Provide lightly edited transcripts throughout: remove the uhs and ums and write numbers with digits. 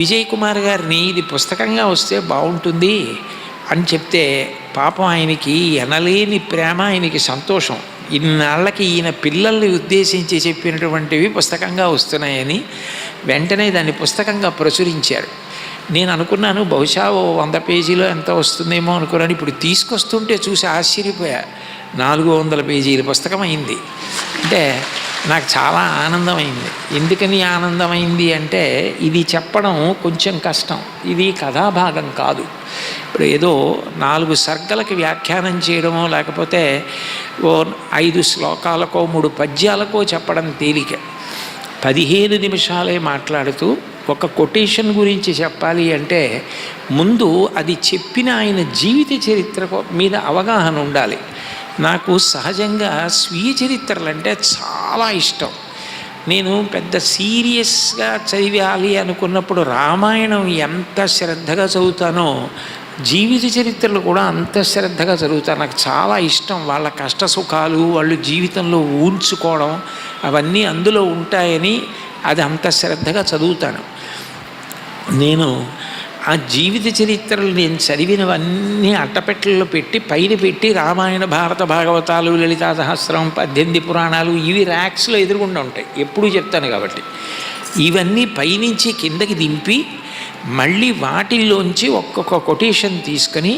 విజయ్ కుమార్ గారిని ఇది పుస్తకంగా వస్తే బాగుంటుంది అని చెప్తే పాపం ఆయనకి ఎనలేని ప్రేమ, ఆయనకి సంతోషం. ఇన్నాళ్ళకి ఈయన పిల్లల్ని ఉద్దేశించి చెప్పినటువంటివి పుస్తకంగా వస్తున్నాయని వెంటనే దాన్ని పుస్తకంగా ప్రచురించారు. నేను అనుకున్నాను బహుశా 100 పేజీలో ఎంత వస్తుందేమో అనుకున్నాను. ఇప్పుడు తీసుకొస్తుంటే చూసి ఆశ్చర్యపోయా. 400 పేజీల పుస్తకం అయింది. అంటే నాకు చాలా ఆనందమైంది. ఎందుకని ఆనందమైంది అంటే ఇది చెప్పడం కొంచెం కష్టం. ఇది కథాభాగం కాదు. ఇప్పుడు ఏదో 4 సర్గలకి వ్యాఖ్యానం చేయడమో లేకపోతే 5 శ్లోకాలకో 3 పద్యాలకో చెప్పడం తేలిక. 15 నిమిషాలే మాట్లాడుతూ ఒక కొటేషన్ గురించి చెప్పాలి అంటే ముందు అది చెప్పిన ఆయన జీవిత చరిత్ర మీద అవగాహన ఉండాలి. నాకు సహజంగా స్వీయ చరిత్రలు అంటే చాలా ఇష్టం. నేను పెద్ద సీరియస్గా చదివాలి అనుకున్నప్పుడు రామాయణం ఎంత శ్రద్ధగా చదువుతానో జీవిత చరిత్రలు కూడా అంత శ్రద్ధగా చదువుతాను. నాకు చాలా ఇష్టం. వాళ్ళ కష్ట సుఖాలు వాళ్ళు జీవితంలో ఊంచుకోవడం అవన్నీ అందులో ఉంటాయని అది అంత శ్రద్ధగా చదువుతాను. నేను ఆ జీవిత చరిత్రలు నేను చదివినవన్నీ అట్టపెట్టెల్లో పెట్టి పైన పెట్టి రామాయణ భారత భాగవతాలు లలితా సహస్రం 18 పురాణాలు ఇవి ర్యాక్స్లో ఎదురుగుండా ఉంటాయి. ఎప్పుడూ చెప్తాను కాబట్టి ఇవన్నీ పైనుంచి కిందకి దింపి మళ్ళీ వాటిల్లోంచి ఒక్కొక్క కొటేషన్ తీసుకొని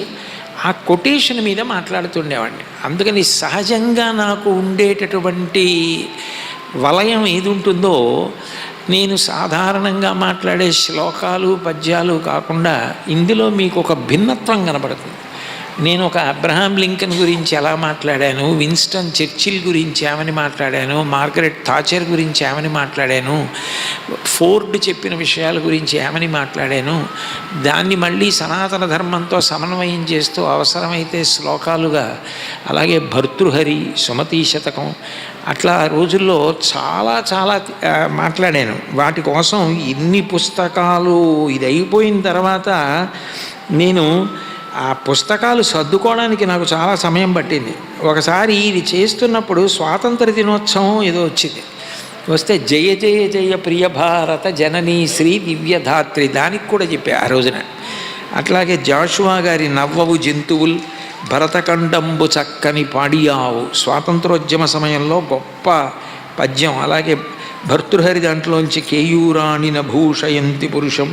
ఆ కొటేషన్ మీద మాట్లాడుతుండేవాడిని. అందుకని సహజంగా నాకు ఉండేటటువంటి వలయం ఏది ఉంటుందో నేను సాధారణంగా మాట్లాడే శ్లోకాలు పద్యాలు కాకుండా ఇందులో మీకు ఒక భిన్నత్వం కనబడుతుంది. నేను ఒక అబ్రహాం లింకన్ గురించి ఎలా మాట్లాడాను, విన్స్టన్ చర్చిల్ గురించి ఏమని మాట్లాడాను, మార్గరెట్ థాచర్ గురించి ఏమని మాట్లాడాను, ఫోర్డ్ చెప్పిన విషయాల గురించి ఏమని మాట్లాడాను, దాన్ని మళ్ళీ సనాతన ధర్మంతో సమన్వయం చేస్తూ అవసరమైతే శ్లోకాలుగా, అలాగే భర్తృహరి, సుమతీ శతకం అట్లా రోజుల్లో చాలా చాలా మాట్లాడాను. వాటి కోసం ఇన్ని పుస్తకాలు ఇది అయిపోయిన తర్వాత నేను ఆ పుస్తకాలు సర్దుకోవడానికి నాకు చాలా సమయం పట్టింది. ఒకసారి ఇది చేస్తున్నప్పుడు స్వాతంత్ర దినోత్సవం ఏదో వచ్చింది. వస్తే జయ జయ జయ ప్రియ భారత జననీ శ్రీ దివ్యధాత్రి దానికి కూడా చెప్పా ఆ రోజున. అట్లాగే జాషువా గారి నవ్వవు జంతువులు భరతఖండంబు చక్కని పాడియావు స్వాతంత్రోద్యమ సమయంలో గొప్ప పద్యం. అలాగే భర్తృహరి దాంట్లోంచి కేయూరాణిన భూషయంతి పురుషం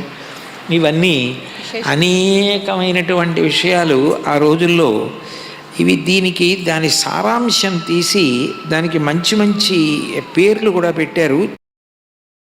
ఇవన్నీ అనేకమైనటువంటి విషయాలు ఆ రోజుల్లో ఇవి. దీనికి దాని సారాంశం తీసి దానికి మంచి మంచి పేర్లు కూడా పెట్టారు.